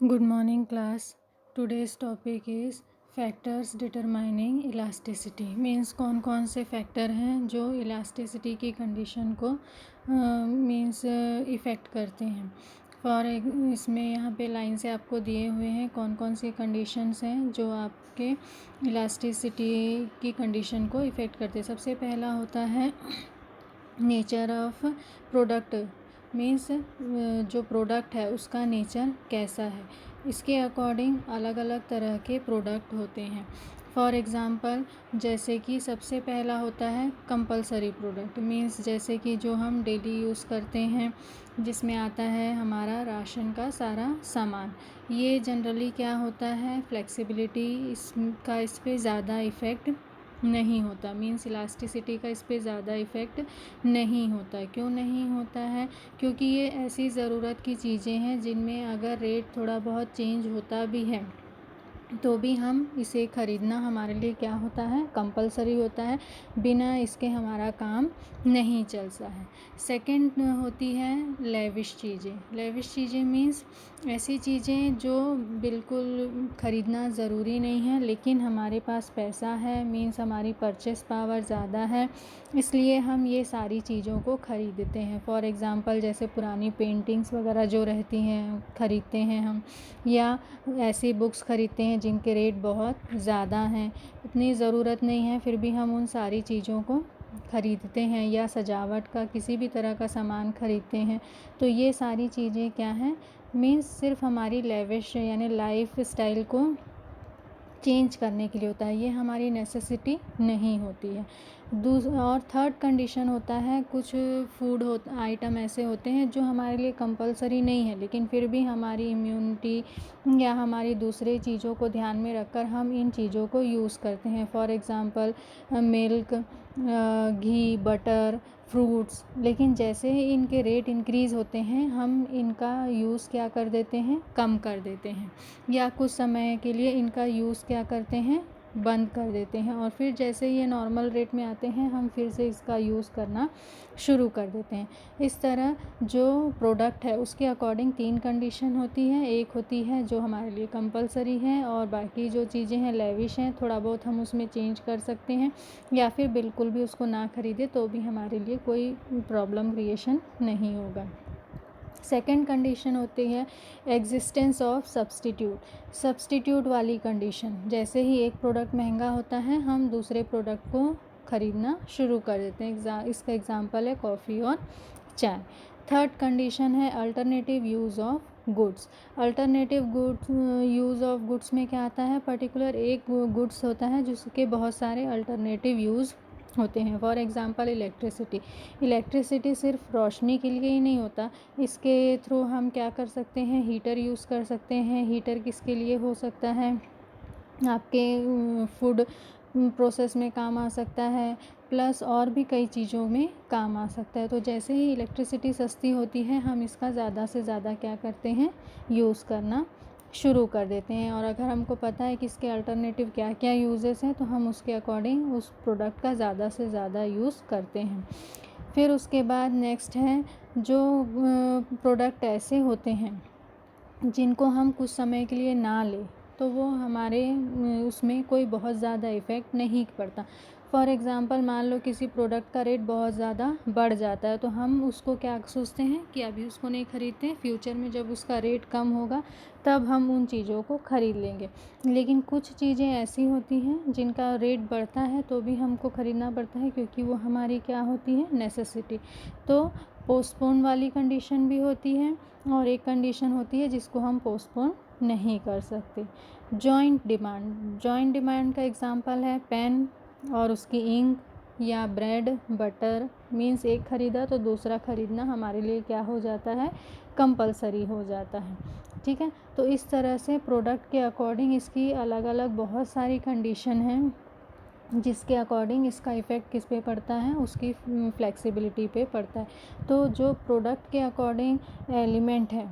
Good morning class. Today's topic is factors determining elasticity. Means कौन कौन से factor हैं जो इलास्टिसिटी की कंडीशन को मीन्स इफ़ेक्ट करते हैं. इसमें यहाँ पे लाइन से आपको दिए हुए हैं कौन कौन सी कंडीशंस हैं जो आपके इलास्टिसिटी की कंडीशन को इफ़ेक्ट करते हैं. सबसे पहला होता है नेचर ऑफ प्रोडक्ट. मीन्स जो प्रोडक्ट है उसका नेचर कैसा है. इसके अकॉर्डिंग अलग अलग तरह के प्रोडक्ट होते हैं. फॉर एग्ज़ाम्पल जैसे कि सबसे पहला होता है कंपलसरी प्रोडक्ट. मीन्स जैसे कि जो हम डेली यूज़ करते हैं जिसमें आता है हमारा राशन का सारा सामान. ये जनरली क्या होता है फ्लेक्सिबिलिटी इसका इस पर ज़्यादा इफ़ेक्ट नहीं होता. मीन्स इलास्टिसिटी का इस पर ज़्यादा इफ़ेक्ट नहीं होता. क्यों नहीं होता है? क्योंकि ये ऐसी ज़रूरत की चीज़ें हैं जिनमें अगर रेट थोड़ा बहुत चेंज होता भी है तो भी हम इसे ख़रीदना हमारे लिए क्या होता है कंपलसरी होता है. बिना इसके हमारा काम नहीं चलता है. सेकंड होती है लेविश चीज़ें. लेविश चीज़ें मीन्स ऐसी चीज़ें जो बिल्कुल ख़रीदना ज़रूरी नहीं है लेकिन हमारे पास पैसा है. मीन्स हमारी परचेस पावर ज़्यादा है इसलिए हम ये सारी चीज़ों को ख़रीदते हैं. फॉर एग्ज़ाम्पल जैसे पुरानी पेंटिंग्स वगैरह जो रहती हैं ख़रीदते हैं हम, या ऐसी बुक्स ख़रीदते हैं जिनके रेट बहुत ज़्यादा हैं. इतनी ज़रूरत नहीं है फिर भी हम उन सारी चीज़ों को ख़रीदते हैं. या सजावट का किसी भी तरह का सामान ख़रीदते हैं. तो ये सारी चीज़ें क्या हैं मीन्स सिर्फ हमारी लेविश यानी लाइफ स्टाइल को चेंज करने के लिए होता है. ये हमारी नेसेसिटी नहीं होती है. और थर्ड कंडीशन होता है कुछ फूड आइटम ऐसे होते हैं जो हमारे लिए कंपलसरी नहीं है लेकिन फिर भी हमारी इम्यूनिटी या हमारी दूसरे चीज़ों को ध्यान में रखकर हम इन चीज़ों को यूज़ करते हैं. For example milk, ghee, butter, fruits. लेकिन जैसे ही इनके रेट इंक्रीज़ होते हैं हम इनका यूज़ क्या कर देते हैं कम कर देते हैं या कुछ समय के लिए इनका यूज़ क्या करते हैं बंद कर देते हैं. और फिर जैसे ये नॉर्मल रेट में आते हैं हम फिर से इसका यूज़ करना शुरू कर देते हैं. इस तरह जो प्रोडक्ट है उसके अकॉर्डिंग तीन कंडीशन होती है. एक होती है जो हमारे लिए कंपलसरी है और बाकी जो चीज़ें हैं लेविश हैं थोड़ा बहुत हम उसमें चेंज कर सकते हैं या फिर बिल्कुल भी उसको ना ख़रीदे तो भी हमारे लिए कोई प्रॉब्लम क्रिएशन नहीं होगा. सेकेंड कंडीशन होती है एग्जिस्टेंस ऑफ सब्स्टिट्यूट वाली कंडीशन. जैसे ही एक प्रोडक्ट महंगा होता है हम दूसरे प्रोडक्ट को ख़रीदना शुरू कर देते हैं. इसका एग्जांपल है कॉफ़ी और चाय. थर्ड कंडीशन है alternative use of goods. Alternative goods use of goods में क्या आता है पर्टिकुलर एक गुड्स होता है जिसके बहुत सारे अल्टरनेटिव यूज़ होते हैं. फॉर एग्ज़ाम्पल इलेक्ट्रिसिटी सिर्फ रोशनी के लिए ही नहीं होता. इसके थ्रू हम क्या कर सकते हैं हीटर यूज़ कर सकते हैं. हीटर किसके लिए हो सकता है आपके फूड प्रोसेस में काम आ सकता है प्लस और भी कई चीज़ों में काम आ सकता है. तो जैसे ही इलेक्ट्रिसिटी सस्ती होती है हम इसका ज़्यादा से ज़्यादा क्या करते हैं यूज़ करना शुरू कर देते हैं. और अगर हमको पता है कि इसके अल्टरनेटिव क्या क्या यूजेस हैं तो हम उसके अकॉर्डिंग उस प्रोडक्ट का ज़्यादा से ज़्यादा यूज़ करते हैं. फिर उसके बाद नेक्स्ट है जो प्रोडक्ट ऐसे होते हैं जिनको हम कुछ समय के लिए ना लें तो वो हमारे उसमें कोई बहुत ज़्यादा इफ़ेक्ट नहीं पड़ता. फॉर एग्ज़ाम्पल मान लो किसी प्रोडक्ट का रेट बहुत ज़्यादा बढ़ जाता है तो हम उसको क्या सोचते हैं कि अभी उसको नहीं ख़रीदते हैं, फ्यूचर में जब उसका रेट कम होगा तब हम उन चीज़ों को ख़रीद लेंगे. लेकिन कुछ चीज़ें ऐसी होती हैं जिनका रेट बढ़ता है तो भी हमको ख़रीदना पड़ता है क्योंकि वो हमारी क्या होती है नेसेसिटी. तो पोस्टपोन वाली कंडीशन भी होती है और एक कंडीशन होती है जिसको हम पोस्टपोन नहीं कर सकते. जॉइंट डिमांड का एग्जांपल है पेन और उसकी इंक या ब्रेड बटर. मीन्स एक ख़रीदा तो दूसरा ख़रीदना हमारे लिए क्या हो जाता है कंपलसरी हो जाता है. ठीक है. तो इस तरह से प्रोडक्ट के अकॉर्डिंग इसकी अलग अलग बहुत सारी कंडीशन हैं जिसके अकॉर्डिंग इसका इफ़ेक्ट किस पे पड़ता है उसकी फ्लेक्सिबिलिटी पे पड़ता है. तो जो प्रोडक्ट के अकॉर्डिंग एलिमेंट है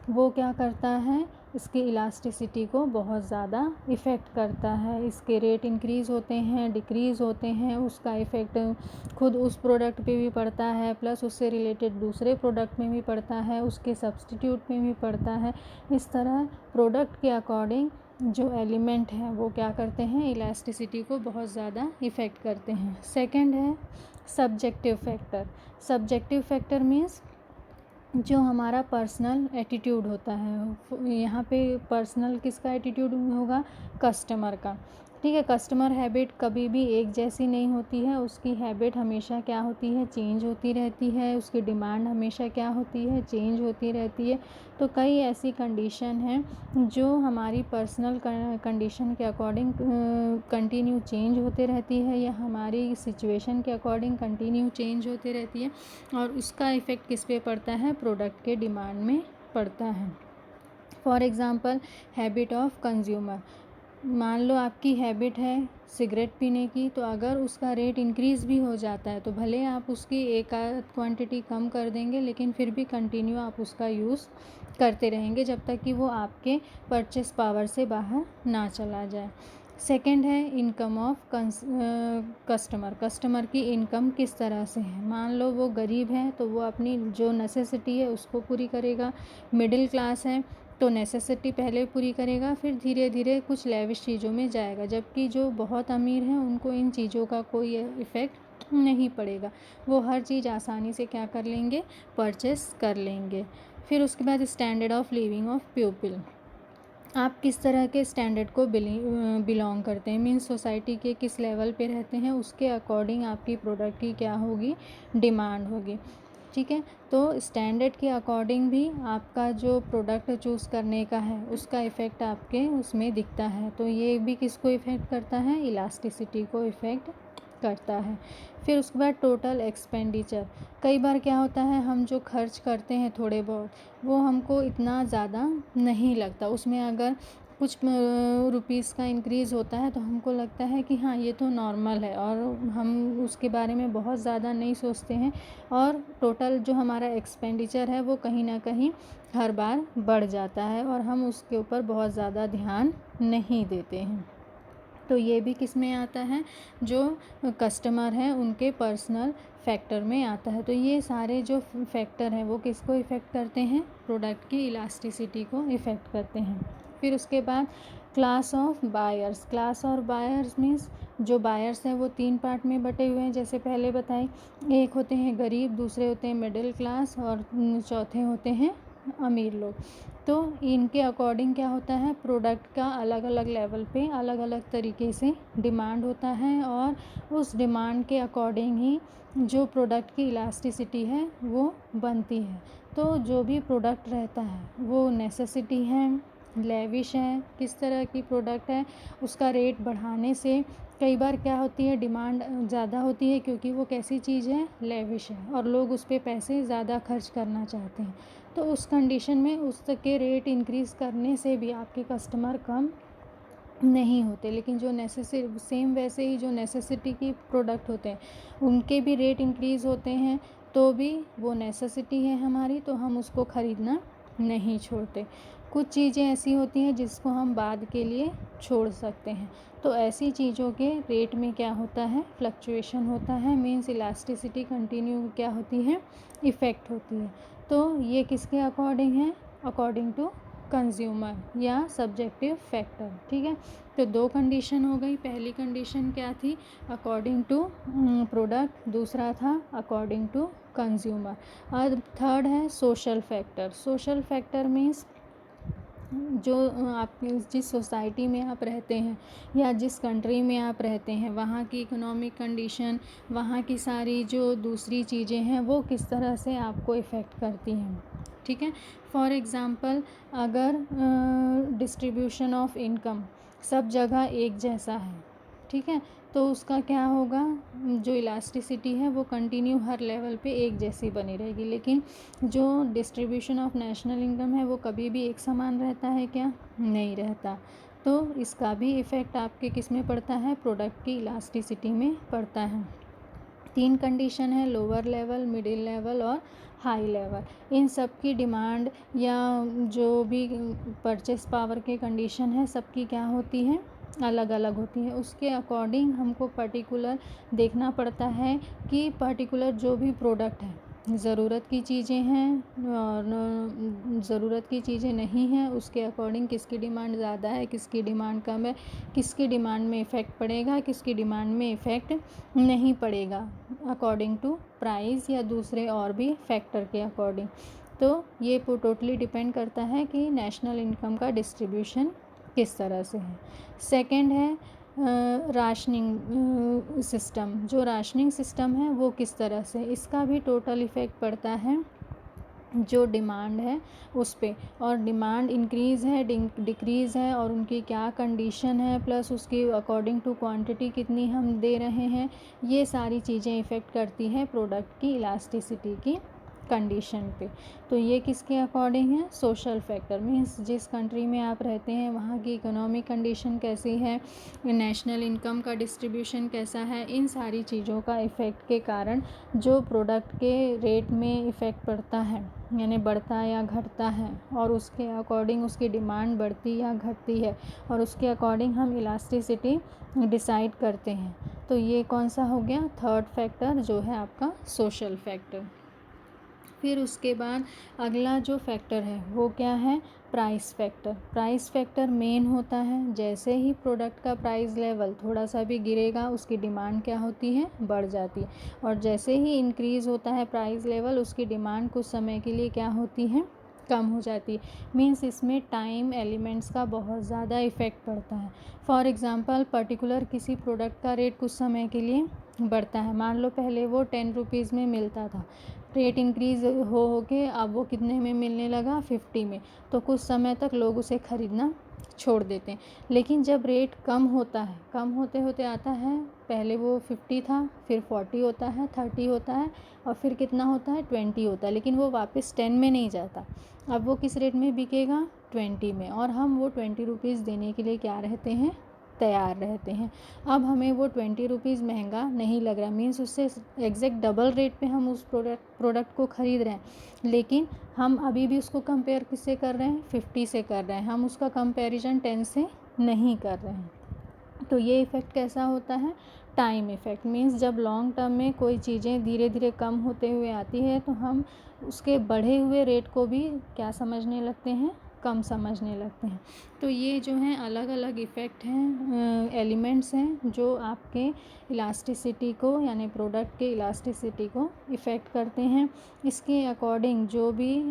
वो क्या करता है, इसकी इलास्टिसिटी को बहुत ज़्यादा इफ़ेक्ट करता है। इसके रेट इंक्रीज़ होते हैं, डिक्रीज़ होते हैं, उसका इफ़ेक्ट खुद उस प्रोडक्ट पे भी पड़ता है, प्लस उससे रिलेटेड दूसरे प्रोडक्ट में भी पड़ता है, उसके सब्स्टिट्यूट में भी पड़ता है। इस तरह प्रोडक्ट के अकॉर्डिंग जो एलिमेंट हैं वो क्या करते हैं, इलास्टिसिटी को बहुत ज़्यादा इफ़ेक्ट करते हैं। सेकंड है subjective factor. Subjective factor means जो हमारा पर्सनल एटीट्यूड होता है। यहाँ पे पर्सनल किसका एटीट्यूड होगा, कस्टमर का। ठीक है, कस्टमर हैबिट कभी भी एक जैसी नहीं होती है, उसकी हैबिट हमेशा क्या होती है, चेंज होती रहती है। उसकी डिमांड हमेशा क्या होती है, चेंज होती रहती है। तो कई ऐसी कंडीशन हैं जो हमारी पर्सनल कंडीशन के अकॉर्डिंग कंटिन्यू चेंज होते रहती है, या हमारी सिचुएशन के अकॉर्डिंग कंटिन्यू चेंज होते रहती है, और उसका इफ़ेक्ट किस पे पड़ता है, प्रोडक्ट के डिमांड में पड़ता है। For example habit of consumer. मान लो आपकी हैबिट है सिगरेट पीने की, तो अगर उसका रेट इंक्रीज़ भी हो जाता है तो भले आप उसकी एक आध क्वांटिटी कम कर देंगे, लेकिन फिर भी कंटिन्यू आप उसका यूज़ करते रहेंगे जब तक कि वो आपके परचेस पावर से बाहर ना चला जाए। सेकंड है इनकम ऑफ कस्टमर। कस्टमर की इनकम किस तरह से है, मान लो वो गरीब है तो वो अपनी जो नेसेसिटी है उसको पूरी करेगा। मिडिल क्लास है तो नेसेसिटी पहले पूरी करेगा, फिर धीरे धीरे कुछ लेविश चीज़ों में जाएगा। जबकि जो बहुत अमीर हैं उनको इन चीज़ों का कोई इफ़ेक्ट नहीं पड़ेगा, वो हर चीज़ आसानी से क्या कर लेंगे, परचेस कर लेंगे। फिर उसके बाद standard of living of people. आप किस तरह के स्टैंडर्ड को बिलोंग करते हैं, मीन्स सोसाइटी के किस लेवल पे रहते हैं, उसके अकॉर्डिंग आपकी प्रोडक्ट की क्या होगी, डिमांड होगी। ठीक है, तो स्टैंडर्ड के अकॉर्डिंग भी आपका जो प्रोडक्ट चूज़ करने का है उसका इफ़ेक्ट आपके उसमें दिखता है। तो ये भी किसको इफ़ेक्ट करता है, इलास्टिसिटी को इफ़ेक्ट करता है। फिर उसके बाद टोटल एक्सपेंडिचर। कई बार क्या होता है, हम जो खर्च करते हैं थोड़े बहुत, वो हमको इतना ज़्यादा नहीं लगता। उसमें अगर कुछ रुपीज़ का इंक्रीज़ होता है तो हमको लगता है कि हाँ ये तो नॉर्मल है, और हम उसके बारे में बहुत ज़्यादा नहीं सोचते हैं, और टोटल जो हमारा एक्सपेंडिचर है वो कहीं ना कहीं हर बार बढ़ जाता है, और हम उसके ऊपर बहुत ज़्यादा ध्यान नहीं देते हैं। तो ये भी किस में आता है, जो कस्टमर हैं उनके पर्सनल फैक्टर में आता है। तो ये सारे जो फैक्टर हैं वो किसको इफ़ेक्ट करते हैं, प्रोडक्ट की इलास्टिसिटी को इफ़ेक्ट करते हैं। फिर उसके बाद क्लास ऑफ बायर्स। क्लास और बायर्स मीन्स जो बायर्स हैं वो 3 पार्ट में बटे हुए हैं, जैसे पहले बताए। एक होते हैं गरीब, दूसरे होते हैं मिडिल क्लास, और चौथे होते हैं अमीर लोग। तो इनके अकॉर्डिंग क्या होता है, प्रोडक्ट का अलग अलग लेवल पे अलग अलग तरीके से डिमांड होता है, और उस डिमांड के अकॉर्डिंग ही जो प्रोडक्ट की इलास्टिसिटी है वो बनती है। तो जो भी प्रोडक्ट रहता है वो नेसेसिटी है, लेविश है, किस तरह की प्रोडक्ट है, उसका रेट बढ़ाने से कई बार क्या होती है, डिमांड ज़्यादा होती है, क्योंकि वो कैसी चीज़ है, लेविश है, और लोग उस पर पैसे ज़्यादा खर्च करना चाहते हैं। तो उस कंडीशन में उसके रेट इंक्रीज़ करने से भी आपके कस्टमर कम नहीं होते। लेकिन जो सेम वैसे ही जो नेसेसिटी की प्रोडक्ट होते हैं उनके भी रेट इंक्रीज़ होते हैं, तो भी वो नेसेसिटी है हमारी, तो हम उसको ख़रीदना नहीं छोड़ते। कुछ चीज़ें ऐसी होती हैं जिसको हम बाद के लिए छोड़ सकते हैं। तो ऐसी चीज़ों के रेट में क्या होता है, फ्लक्चुएशन होता है, मीन्स इलास्टिसिटी कंटिन्यू क्या होती है, इफ़ेक्ट होती है। तो ये किसके अकॉर्डिंग है, अकॉर्डिंग टू कंज्यूमर या सब्जेक्टिव फैक्टर। ठीक है, तो 2 कंडीशन हो गई। पहली कंडीशन क्या थी, अकॉर्डिंग टू प्रोडक्ट, दूसरा था अकॉर्डिंग टू कंज्यूमर, और थर्ड है social factor. Social factor means जो आप जिस सोसाइटी में आप रहते हैं या जिस कंट्री में आप रहते हैं वहाँ की इकोनॉमिक कंडीशन, वहाँ की सारी जो दूसरी चीज़ें हैं वो किस तरह से आपको इफ़ेक्ट करती हैं। ठीक है, फॉर एग्ज़ाम्पल अगर डिस्ट्रीब्यूशन ऑफ इनकम सब जगह एक जैसा है, ठीक है, तो उसका क्या होगा, जो इलास्टिसिटी है वो कंटिन्यू हर लेवल पे एक जैसी बनी रहेगी। लेकिन जो डिस्ट्रीब्यूशन ऑफ नेशनल इनकम है वो कभी भी एक समान रहता है क्या, नहीं रहता। तो इसका भी इफ़ेक्ट आपके किस में पड़ता है, प्रोडक्ट की इलास्टिसिटी में पड़ता है। 3 कंडीशन है, लोअर लेवल, मिडिल लेवल और हाई लेवल। इन सब की डिमांड या जो भी परचेस पावर के कंडीशन है सबकी क्या होती है, अलग अलग होती है। उसके अकॉर्डिंग हमको पर्टिकुलर देखना पड़ता है कि पर्टिकुलर जो भी प्रोडक्ट है, ज़रूरत की चीज़ें हैं और ज़रूरत की चीज़ें नहीं हैं, उसके अकॉर्डिंग किसकी डिमांड ज़्यादा है, किसकी डिमांड कम है, किसकी डिमांड में इफ़ेक्ट पड़ेगा, किसकी डिमांड में इफ़ेक्ट नहीं पड़ेगा, अकॉर्डिंग टू प्राइस या दूसरे और भी फैक्टर के अकॉर्डिंग। तो ये टोटली डिपेंड करता है कि नेशनल इनकम का डिस्ट्रीब्यूशन किस तरह से है। सेकंड है राशनिंग सिस्टम। जो राशनिंग सिस्टम है वो किस तरह से, इसका भी टोटल इफ़ेक्ट पड़ता है जो डिमांड है उस पे, और डिमांड इंक्रीज़ है डिक्रीज़ है और उनकी क्या कंडीशन है, प्लस उसकी अकॉर्डिंग टू क्वांटिटी कितनी हम दे रहे हैं, ये सारी चीज़ें इफ़ेक्ट करती है प्रोडक्ट की इलास्टिसिटी की कंडीशन पे। तो ये किसके अकॉर्डिंग है, सोशल फैक्टर, मीन्स जिस कंट्री में आप रहते हैं वहाँ की इकोनॉमिक कंडीशन कैसी है, नेशनल इनकम का डिस्ट्रीब्यूशन कैसा है, इन सारी चीज़ों का इफ़ेक्ट के कारण जो प्रोडक्ट के रेट में इफ़ेक्ट पड़ता है, यानी बढ़ता या घटता है, और उसके अकॉर्डिंग उसकी डिमांड बढ़ती या घटती है, और उसके अकॉर्डिंग हम इलास्टिसिटी डिसाइड करते हैं। तो ये कौन सा हो गया, थर्ड फैक्टर जो है आपका सोशल फैक्टर। फिर उसके बाद अगला जो फैक्टर है वो क्या है, price factor. Price factor main होता है, जैसे ही प्रोडक्ट का प्राइस लेवल थोड़ा सा भी गिरेगा उसकी डिमांड क्या होती है, बढ़ जाती है, और जैसे ही इंक्रीज़ होता है प्राइस लेवल उसकी डिमांड कुछ समय के लिए क्या होती है, कम हो जाती है। मीन्स इसमें टाइम एलिमेंट्स का बहुत ज़्यादा इफ़ेक्ट पड़ता है। फॉर एग्ज़ाम्पल पर्टिकुलर किसी प्रोडक्ट का रेट कुछ समय के लिए बढ़ता है, मान लो पहले वो 10 रुपीज़ में मिलता था, रेट इंक्रीज़ हो के अब वो कितने में मिलने लगा, 50 में, तो कुछ समय तक लोग उसे ख़रीदना छोड़ देते हैं। लेकिन जब रेट कम होता है, कम होते होते आता है, पहले वो 50 था, फिर 40 होता है, 30 होता है, और फिर कितना होता है, 20 होता है, लेकिन वो वापस 10 में नहीं जाता। अब वो किस रेट में बिकेगा, 20 में, और हम वो 20 रुपीज़ देने के लिए क्या रहते हैं, तैयार रहते हैं। अब हमें वो 20 रुपीज़ महंगा नहीं लग रहा, मीन्स उससे एग्जैक्ट डबल रेट पे हम उस प्रोडक्ट को ख़रीद रहे हैं, लेकिन हम अभी भी उसको कंपेयर किससे कर रहे हैं, 50 से कर रहे हैं, हम उसका कंपैरिजन 10 से नहीं कर रहे हैं। तो ये इफ़ेक्ट कैसा होता है, टाइम इफ़ेक्ट। मीन्स जब लॉन्ग टर्म में कोई चीज़ें धीरे धीरे कम होते हुए आती है तो हम उसके बढ़े हुए रेट को भी क्या समझने लगते हैं, कम समझने लगते हैं। तो ये जो हैं अलग अलग इफ़ेक्ट हैं, एलिमेंट्स हैं जो आपके इलास्टिसिटी को, यानी प्रोडक्ट के इलास्टिसिटी को इफ़ेक्ट करते हैं। इसके अकॉर्डिंग जो भी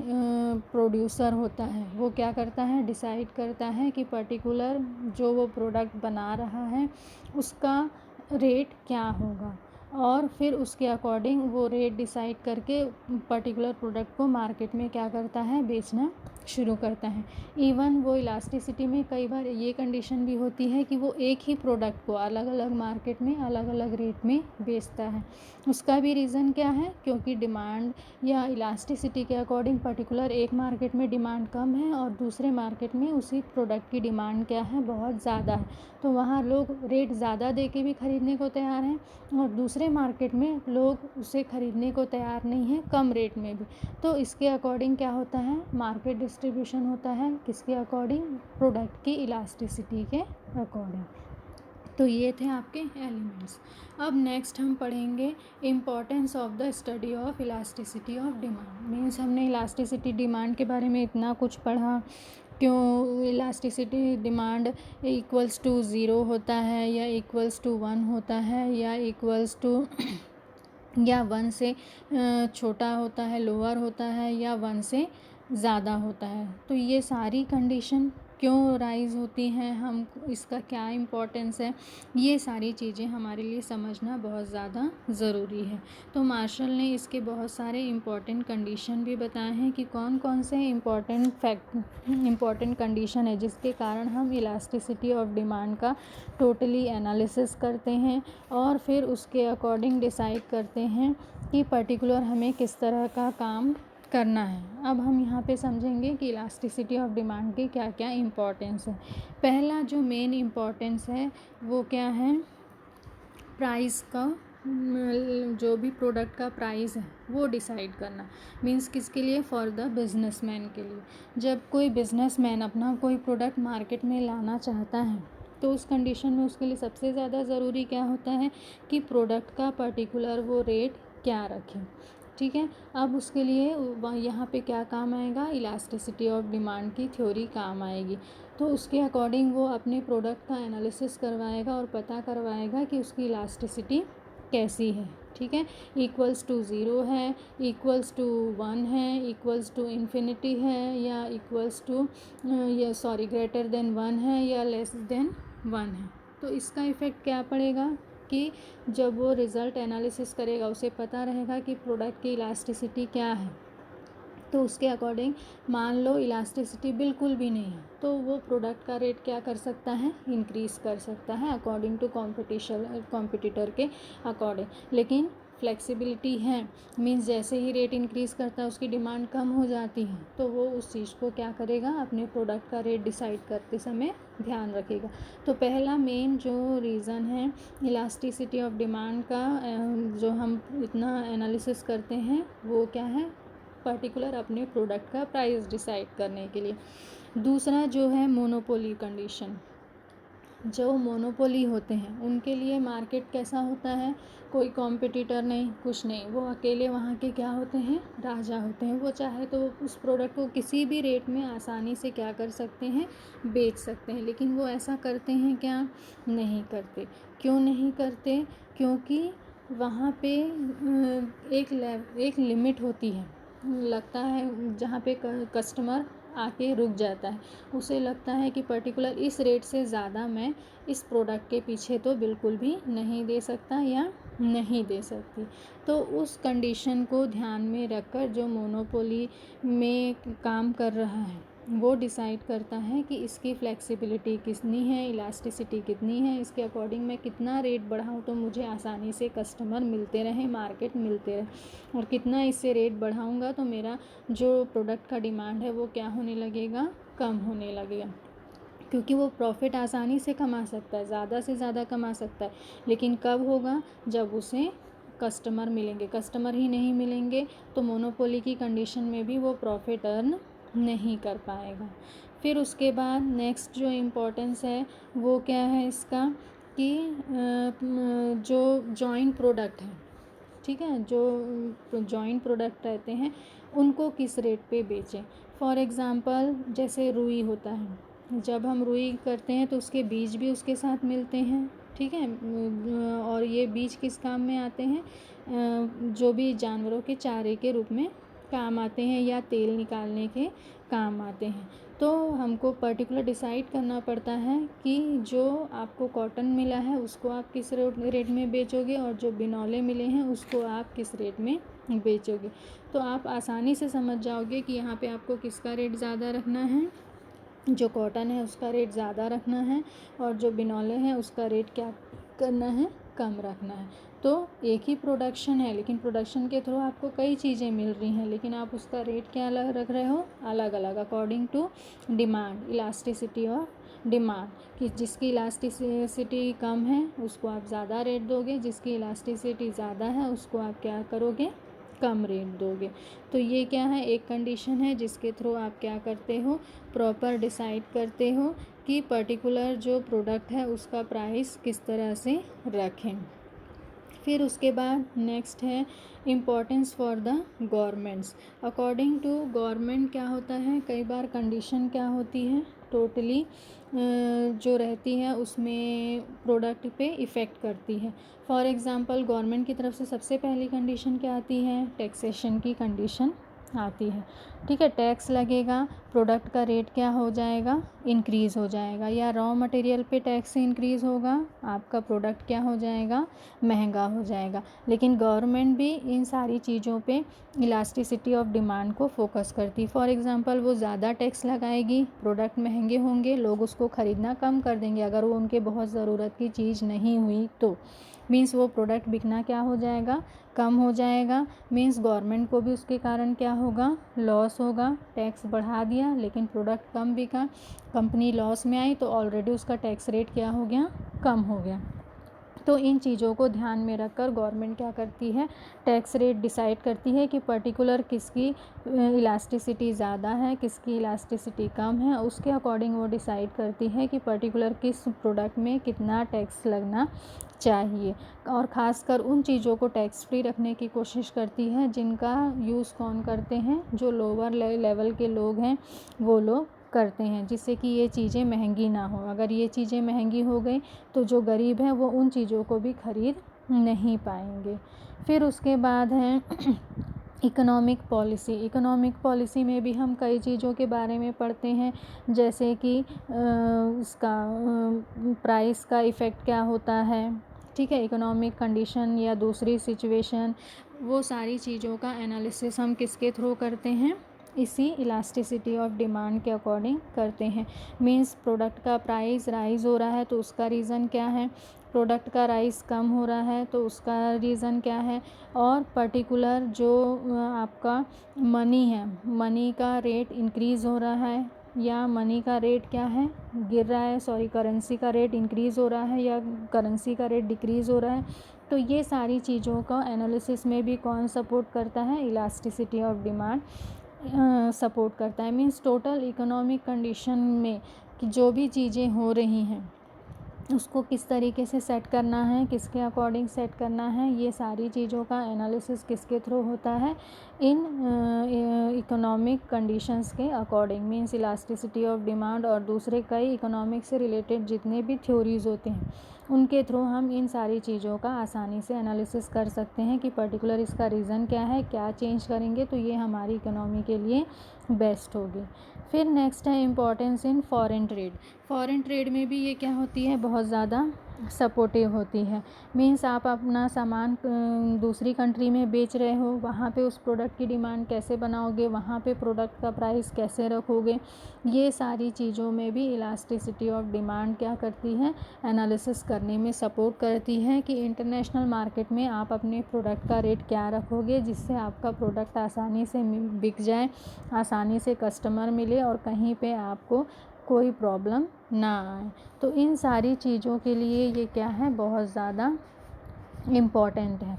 प्रोड्यूसर होता है वो क्या करता है, डिसाइड करता है कि पर्टिकुलर जो वो प्रोडक्ट बना रहा है उसका रेट क्या होगा, और फिर उसके अकॉर्डिंग वो रेट डिसाइड करके पर्टिकुलर प्रोडक्ट को मार्केट में क्या करता है, बेचना शुरू करता है। इवन वो इलास्टिसिटी में कई बार ये कंडीशन भी होती है कि वो एक ही प्रोडक्ट को अलग अलग मार्केट में अलग अलग रेट में बेचता है। उसका भी रीज़न क्या है, क्योंकि डिमांड या इलास्टिसिटी के अकॉर्डिंग पर्टिकुलर एक मार्केट में डिमांड कम है और दूसरे मार्केट में उसी प्रोडक्ट की डिमांड क्या है, बहुत ज़्यादा है, तो वहाँ लोग रेट ज़्यादा दे के भी ख़रीदने को तैयार हैं, और दूसरे मार्केट में लोग उसे ख़रीदने को तैयार नहीं हैं, कम रेट में भी। तो इसके अकॉर्डिंग क्या होता है, मार्केट डिस्ट्रीब्यूशन होता है, किसके अकॉर्डिंग, प्रोडक्ट की इलास्टिसिटी के अकॉर्डिंग। तो ये थे आपके एलिमेंट्स। अब नेक्स्ट हम पढ़ेंगे importance of the study of elasticity of demand. Means हमने इलास्टिसिटी डिमांड के बारे में इतना कुछ पढ़ा, क्यों इलास्टिसिटी डिमांड इक्वल्स टू 0 होता है या इक्वल्स टू 1 होता है या इक्वल्स टू या 1 से छोटा होता है, लोअर होता है, या 1 से ज़्यादा होता है। तो ये सारी कंडीशन क्यों राइज़ होती हैं, हम इसका क्या इम्पोर्टेंस है, ये सारी चीज़ें हमारे लिए समझना बहुत ज़्यादा ज़रूरी है। तो मार्शल ने इसके बहुत सारे इम्पॉर्टेंट कंडीशन भी बताए हैं कि कौन कौन से इम्पॉर्टेंट कंडीशन है जिसके कारण हम इलास्टिसिटी ऑफ डिमांड का टोटली एनालिसिस करते हैं, और फिर उसके अकॉर्डिंग डिसाइड करते हैं कि पर्टिकुलर हमें किस तरह का काम करना है। अब हम यहाँ पे समझेंगे कि इलास्टिसिटी ऑफ डिमांड के क्या क्या इम्पोर्टेंस है। पहला जो मेन इम्पोर्टेंस है वो क्या है, प्राइस का जो भी प्रोडक्ट का प्राइस है वो डिसाइड करना। मीन्स किसके लिए? फॉर द बिजनेसमैन के लिए। जब कोई बिजनेसमैन अपना कोई प्रोडक्ट मार्केट में लाना चाहता है तो उस कंडीशन में उसके लिए सबसे ज़्यादा ज़रूरी क्या होता है कि प्रोडक्ट का पर्टिकुलर वो रेट क्या रखे। ठीक है, अब उसके लिए यहाँ पे क्या काम आएगा? इलास्टिसिटी ऑफ डिमांड की थ्योरी काम आएगी। तो उसके अकॉर्डिंग वो अपने प्रोडक्ट का एनालिसिस करवाएगा और पता करवाएगा कि उसकी इलास्टिसिटी कैसी है। ठीक है, इक्वल्स टू 0 है, इक्वल्स टू 1 है, इक्वल्स टू इन्फिनिटी है, या इक्वल्स टू ग्रेटर देन 1 है, या लेस देन 1 है। तो इसका इफ़ेक्ट क्या पड़ेगा कि जब वो रिज़ल्ट एनालिसिस करेगा उसे पता रहेगा कि प्रोडक्ट की इलास्टिसिटी क्या है। तो उसके अकॉर्डिंग मान लो इलास्टिसिटी बिल्कुल भी नहीं है तो वो प्रोडक्ट का रेट क्या कर सकता है? इंक्रीज़ कर सकता है अकॉर्डिंग टू कॉम्पिटिटर के अकॉर्डिंग। लेकिन फ्लेक्सिबिलिटी है, मीन्स जैसे ही रेट इंक्रीज़ करता है उसकी डिमांड कम हो जाती है तो वो उस चीज़ को क्या करेगा? अपने प्रोडक्ट का रेट डिसाइड करते समय ध्यान रखेगा। तो पहला मेन जो रीज़न है इलास्टिसिटी ऑफ डिमांड का जो हम इतना एनालिसिस करते हैं वो क्या है? पर्टिकुलर अपने प्रोडक्ट का प्राइस डिसाइड करने के लिए। दूसरा जो है मोनोपोली कंडीशन। जो मोनोपोली होते हैं उनके लिए मार्केट कैसा होता है? कोई कॉम्पिटिटर नहीं, कुछ नहीं, वो अकेले वहाँ के क्या होते हैं? राजा होते हैं। वो चाहे तो उस प्रोडक्ट को किसी भी रेट में आसानी से क्या कर सकते हैं? बेच सकते हैं। लेकिन वो ऐसा करते हैं क्या? नहीं करते। क्यों नहीं करते? क्योंकि वहाँ पे एक लिमिट होती है, लगता है जहाँ पे कस्टमर आके रुक जाता है। उसे लगता है कि पर्टिकुलर इस रेट से ज़्यादा मैं इस प्रोडक्ट के पीछे तो बिल्कुल भी नहीं दे सकता या नहीं दे सकती। तो उस कंडीशन को ध्यान में रखकर जो मोनोपोली में काम कर रहा है वो डिसाइड करता है कि इसकी फ्लेक्सिबिलिटी कितनी है, इलास्टिसिटी कितनी है, इसके अकॉर्डिंग मैं कितना रेट बढ़ाऊँ तो मुझे आसानी से कस्टमर मिलते रहें, मार्केट मिलते रहे, और कितना इससे रेट बढ़ाऊँगा तो मेरा जो प्रोडक्ट का डिमांड है वो क्या होने लगेगा? कम होने लगेगा। क्योंकि वो प्रॉफिट आसानी से कमा सकता है, ज़्यादा से ज़्यादा कमा सकता है। लेकिन कब होगा? जब उसे कस्टमर मिलेंगे। कस्टमर ही नहीं मिलेंगे तो मोनोपोली की कंडीशन में भी वो प्रॉफिट अर्न नहीं कर पाएगा। फिर उसके बाद नेक्स्ट जो इम्पोर्टेंस है वो क्या है इसका कि जो जॉइंट प्रोडक्ट है, ठीक है, जो जॉइंट प्रोडक्ट रहते हैं उनको किस रेट पे बेचें। फॉर एग्ज़ाम्पल जैसे रुई होता है, जब हम रुई करते हैं तो उसके बीज भी उसके साथ मिलते हैं। ठीक है, और ये बीज किस काम में आते हैं? जो भी जानवरों के चारे के रूप में काम आते हैं या तेल निकालने के काम आते हैं। तो हमको पर्टिकुलर डिसाइड करना पड़ता है कि जो आपको कॉटन मिला है उसको आप किस रेट में बेचोगे और जो बिनौले मिले हैं उसको आप किस रेट में बेचोगे। तो आप आसानी से समझ जाओगे कि यहाँ पे आपको किसका रेट ज़्यादा रखना है। जो कॉटन है उसका रेट ज़्यादा रखना है और जो बिनौले हैं उसका रेट क्या करना है? कम रखना है। तो एक ही प्रोडक्शन है लेकिन प्रोडक्शन के थ्रू आपको कई चीज़ें मिल रही हैं, लेकिन आप उसका रेट क्या अलग रख रहे हो? अलग अलग, according to demand, elasticity of demand, कि जिसकी इलास्टिसिटी कम है उसको आप ज़्यादा रेट दोगे, जिसकी इलास्टिसिटी ज़्यादा है उसको आप क्या करोगे? कम रेट दोगे। तो ये क्या है? एक कंडीशन है जिसके थ्रू आप क्या करते हो? प्रॉपर डिसाइड करते हो कि पर्टिकुलर जो प्रोडक्ट है उसका प्राइस किस तरह से रखें। फिर उसके बाद नेक्स्ट है importance for the governments. According to government क्या होता है, कई बार कंडीशन क्या होती है टोटली जो रहती है उसमें प्रोडक्ट पे इफ़ेक्ट करती है। फॉर एग्ज़ाम्पल गवर्नमेंट की तरफ से सबसे पहली कंडीशन क्या आती है? टैक्सेशन की कंडीशन आती है। ठीक है, टैक्स लगेगा, प्रोडक्ट का रेट क्या हो जाएगा? इंक्रीज़ हो जाएगा, या रॉ मटेरियल पे टैक्स इंक्रीज़ होगा, आपका प्रोडक्ट क्या हो जाएगा? महंगा हो जाएगा। लेकिन गवर्नमेंट भी इन सारी चीज़ों पे इलास्टिसिटी ऑफ डिमांड को फोकस करती। फॉर एग्ज़ाम्पल वो ज़्यादा टैक्स लगाएगी, प्रोडक्ट महंगे होंगे, लोग उसको ख़रीदना कम कर देंगे अगर वो उनके बहुत ज़रूरत की चीज़ नहीं हुई तो। मीन्स वो प्रोडक्ट बिकना क्या हो जाएगा? कम हो जाएगा। मीन्स गवर्नमेंट को भी उसके कारण क्या होगा? लॉस होगा। टैक्स बढ़ा दिया लेकिन प्रोडक्ट कम बिका, कंपनी लॉस में आई तो ऑलरेडी उसका टैक्स रेट क्या हो गया? कम हो गया। तो इन चीज़ों को ध्यान में रखकर गवर्नमेंट क्या करती है, टैक्स रेट डिसाइड करती है कि पर्टिकुलर किसकी इलास्टिसिटी ज़्यादा है, किसकी इलास्टिसिटी कम है। उसके अकॉर्डिंग वो डिसाइड करती है कि पर्टिकुलर किस प्रोडक्ट में कितना टैक्स लगना चाहिए, और ख़ासकर उन चीज़ों को टैक्स फ्री रखने की कोशिश करती है जिनका यूज़ कौन करते हैं, जो लोअर लेवल के लोग हैं वो लोग करते हैं, जिससे कि ये चीज़ें महंगी ना हो। अगर ये चीज़ें महंगी हो गई तो जो गरीब हैं वो उन चीज़ों को भी खरीद नहीं पाएंगे। फिर उसके बाद है इकोनॉमिक पॉलिसी। इकोनॉमिक पॉलिसी में भी हम कई चीज़ों के बारे में पढ़ते हैं, जैसे कि इसका प्राइस का इफ़ेक्ट क्या होता है, ठीक है, इकोनॉमिक कंडीशन या दूसरी सिचुएशन, वो सारी चीज़ों का एनालिसिस हम किसके थ्रू करते हैं, इसी इलास्टिसिटी ऑफ डिमांड के अकॉर्डिंग करते हैं। मींस प्रोडक्ट का प्राइस राइज़ हो रहा है तो उसका रीज़न क्या है, प्रोडक्ट का राइस कम हो रहा है तो उसका रीज़न क्या है, और पर्टिकुलर जो आपका मनी है, मनी का रेट इंक्रीज़ हो रहा है या मनी का रेट क्या है, गिर रहा है, करेंसी का रेट इंक्रीज़ हो रहा है या करेंसी का रेट डिक्रीज़ हो रहा है। तो ये सारी चीज़ों का एनालिसिस में भी कौन सपोर्ट करता है, इलास्टिसिटी ऑफ डिमांड सपोर्ट करता है। मीन्स टोटल इकोनॉमिक कंडीशन में कि जो भी चीज़ें हो रही हैं उसको किस तरीके से सेट करना है, किसके अकॉर्डिंग सेट करना है, ये सारी चीज़ों का एनालिसिस किसके थ्रू होता है, इन इकोनॉमिक कंडीशंस के according. Means elasticity of demand और दूसरे कई इकोनॉमिक से रिलेटेड जितने भी थ्योरीज़ होते हैं उनके थ्रू हम इन सारी चीज़ों का आसानी से एनालिसिस कर सकते हैं कि पर्टिकुलर इसका रीज़न क्या है, क्या चेंज करेंगे तो ये हमारी इकोनॉमी के लिए बेस्ट होगी। फिर नेक्स्ट है importance in foreign trade. Foreign trade में भी ये क्या होती है, बहुत ज़्यादा सपोर्टिव होती है। मीन्स आप अपना सामान दूसरी कंट्री में बेच रहे हो, वहाँ पे उस प्रोडक्ट की डिमांड कैसे बनाओगे, वहाँ पे प्रोडक्ट का प्राइस कैसे रखोगे, ये सारी चीज़ों में भी इलास्टिसिटी ऑफ डिमांड क्या करती है, एनालिसिस करने में सपोर्ट करती है कि इंटरनेशनल मार्केट में आप अपने प्रोडक्ट का रेट क्या रखोगे जिससे आपका प्रोडक्ट आसानी से बिक जाए, आसानी से कस्टमर मिले और कहीं पे आपको कोई प्रॉब्लम ना आए। तो इन सारी चीज़ों के लिए ये क्या है, बहुत ज़्यादा इम्पॉर्टेंट है।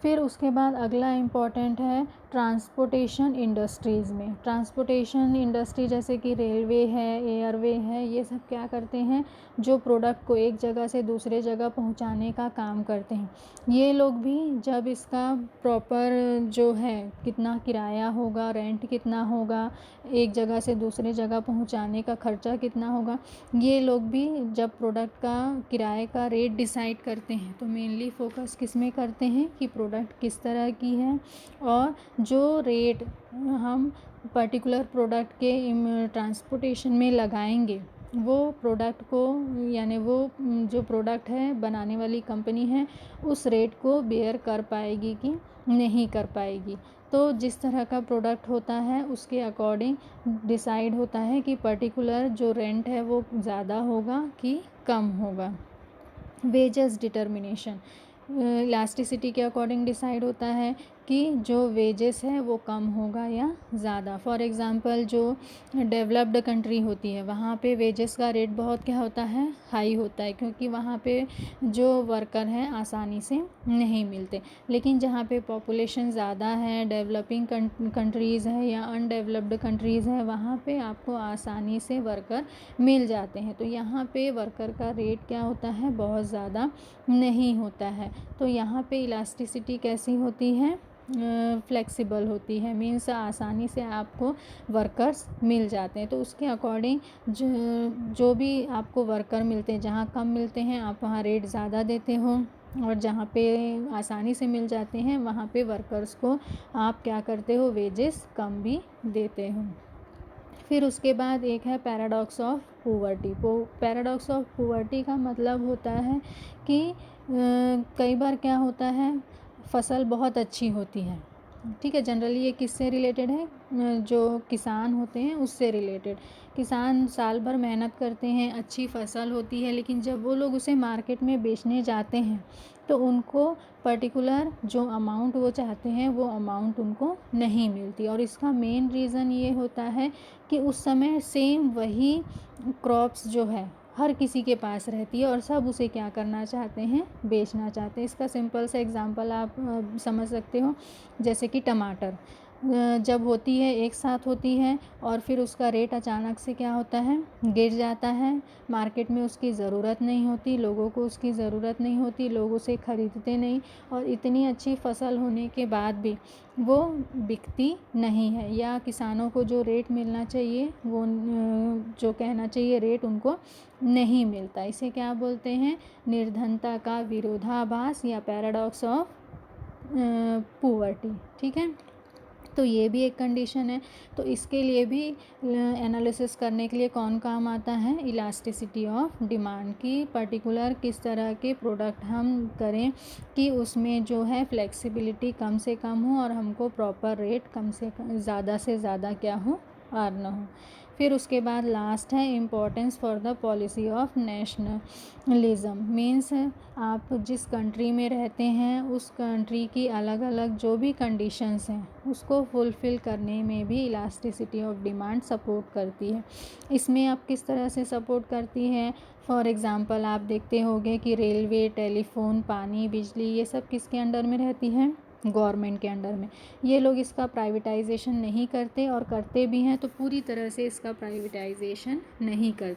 फिर उसके बाद अगला इम्पॉर्टेंट है ट्रांसपोर्टेशन इंडस्ट्रीज़ में। ट्रांसपोर्टेशन इंडस्ट्री जैसे कि रेलवे है, एयरवे है, ये सब क्या करते हैं, जो प्रोडक्ट को एक जगह से दूसरे जगह पहुंचाने का काम करते हैं। ये लोग भी जब इसका प्रॉपर जो है कितना किराया होगा, रेंट कितना होगा, एक जगह से दूसरे जगह पहुंचाने का खर्चा कितना होगा, ये लोग भी जब प्रोडक्ट का किराए का रेट डिसाइड करते हैं तो मेनली फोकस किस में करते हैं कि प्रोडक्ट किस तरह की है, और जो रेट हम पर्टिकुलर प्रोडक्ट के ट्रांसपोर्टेशन में लगाएंगे वो प्रोडक्ट को, यानी वो जो प्रोडक्ट है बनाने वाली कंपनी है उस रेट को बेयर कर पाएगी कि नहीं कर पाएगी। तो जिस तरह का प्रोडक्ट होता है उसके अकॉर्डिंग डिसाइड होता है कि पर्टिकुलर जो रेंट है वो ज़्यादा होगा कि कम होगा। वेजेस डिटर्मिनेशन इलास्टिसिटी के अकॉर्डिंग डिसाइड होता है कि जो वेजेस है वो कम होगा या ज़्यादा। फॉर एग्ज़ाम्पल जो डेवलप्ड कंट्री होती है वहाँ पे वेजेस का रेट बहुत क्या होता है, हाई होता है, क्योंकि वहाँ पे जो वर्कर हैं आसानी से नहीं मिलते। लेकिन जहाँ पे पॉपुलेशन ज़्यादा है, डेवलपिंग कंट्रीज़ है या अनडेवलप्ड कंट्रीज़ है, वहाँ पे आपको आसानी से वर्कर मिल जाते हैं। तो यहाँ पे वर्कर का रेट क्या होता है, बहुत ज़्यादा नहीं होता है। तो यहाँ पे इलास्टिसिटी कैसी होती है, फ्लेक्सिबल होती है। मीन्स आसानी से आपको वर्कर्स मिल जाते हैं। तो उसके अकॉर्डिंग जो भी आपको वर्कर मिलते हैं, जहाँ कम मिलते हैं आप वहाँ रेट ज़्यादा देते हो, और जहाँ पे आसानी से मिल जाते हैं वहाँ पे वर्कर्स को आप क्या करते हो, वेजेस कम भी देते हो। फिर उसके बाद एक है paradox of poverty. Paradox of poverty का मतलब होता है कि कई बार क्या होता है, फसल बहुत अच्छी होती है, ठीक है, जनरली ये किससे रिलेटेड है, जो किसान होते हैं उससे रिलेटेड। किसान साल भर मेहनत करते हैं, अच्छी फसल होती है, लेकिन जब वो लोग उसे मार्केट में बेचने जाते हैं तो उनको पर्टिकुलर जो अमाउंट वो चाहते हैं वो अमाउंट उनको नहीं मिलती। और इसका मेन रीज़न ये होता है कि उस समय सेम वही क्रॉप्स जो है हर किसी के पास रहती है और सब उसे क्या करना चाहते हैं, बेचना चाहते हैं। इसका सिंपल सा एग्जांपल आप समझ सकते हो, जैसे कि टमाटर जब होती है एक साथ होती है और फिर उसका रेट अचानक से क्या होता है, गिर जाता है। मार्केट में उसकी ज़रूरत नहीं होती, लोगों को उसकी ज़रूरत नहीं होती, लोग उसे ख़रीदते नहीं और इतनी अच्छी फसल होने के बाद भी वो बिकती नहीं है, या किसानों को जो रेट मिलना चाहिए वो जो कहना चाहिए रेट उनको नहीं मिलता। इसे क्या बोलते हैं, निर्धनता का विरोधाभास या पैराडॉक्स ऑफ पुअर्टी। ठीक है, तो ये भी एक कंडीशन है। तो इसके लिए भी एनालिसिस करने के लिए कौन काम आता है, इलास्टिसिटी ऑफ डिमांड की पर्टिकुलर किस तरह के प्रोडक्ट हम करें कि उसमें जो है फ्लेक्सिबिलिटी कम से कम हो और हमको प्रॉपर रेट कम से ज़्यादा क्या हो, अर्न हो। फिर उसके बाद लास्ट है importance for the policy of nationalism. Means आप जिस कंट्री में रहते हैं उस कंट्री की अलग अलग जो भी कंडीशंस हैं उसको फुलफ़िल करने में भी इलास्टिसिटी ऑफ डिमांड सपोर्ट करती है। इसमें आप किस तरह से सपोर्ट करती है, फॉर एग्ज़ाम्पल आप देखते होंगे कि रेलवे, टेलीफोन, पानी, बिजली ये सब किसके अंडर में रहती है, गवर्नमेंट के अंडर में। ये लोग इसका प्राइवेटाइजेशन नहीं करते और करते भी हैं तो पूरी तरह से इसका प्राइवेटाइजेशन नहीं करते।